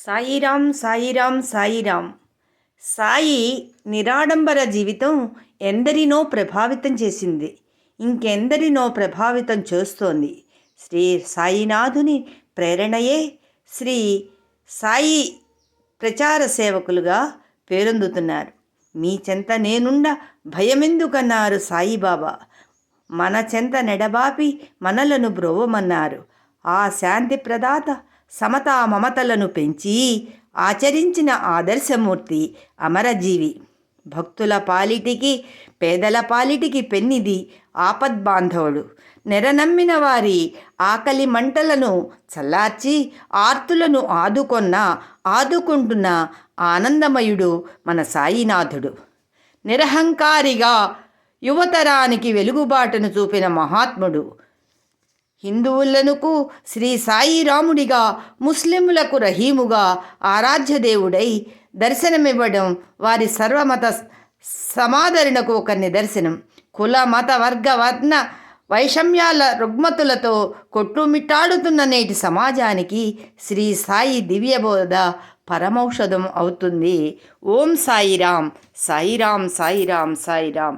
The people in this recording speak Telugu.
సాయిరాం సాయిరాం సాయిరాం. సాయి నిరాడంబర జీవితం ఎందరినో ప్రభావితం చేసింది, ఇంకెందరినో ప్రభావితం చేస్తోంది. శ్రీ సాయినాథుని ప్రేరణయే శ్రీ సాయి ప్రచార సేవకులుగా పేరొందుతున్నారు. మీ చెంత నేనుండ భయమెందుకన్నారు సాయిబాబా. మన చెంత నెడబాపి మనలను బ్రోవమన్నారు. ఆ శాంతి ప్రదాత సమతా మమతలను పెంచి ఆచరించిన ఆదర్శమూర్తి అమరజీవి. భక్తుల పాలిటికి పేదల పాలిటికి పెన్నిది ఆపద్బాంధవుడు. నెరనమ్మిన వారి ఆకలి మంటలను చల్లార్చి ఆర్తులను ఆదుకుంటున్న ఆనందమయుడు మన సాయినాథుడు. నిరహంకారిగా యువతరానికి వెలుగుబాటును చూపిన మహాత్ముడు. హిందువులకు శ్రీ సాయిరాముడిగా, ముస్లింలకు రహీముగా ఆరాధ్య దేవుడై దర్శనమివ్వడం వారి సర్వమత సమాదరణకు ఒక నిదర్శనం. కుల మత వర్గ వర్ణ వైషమ్యాల రుగ్మతులతో కొట్టుమిట్టాడుతున్న నేటి సమాజానికి శ్రీ సాయి దివ్యబోధ పరమౌషధం అవుతుంది. ఓం సాయిరాం. సాయిరాం సాయిరాం సాయిరాం.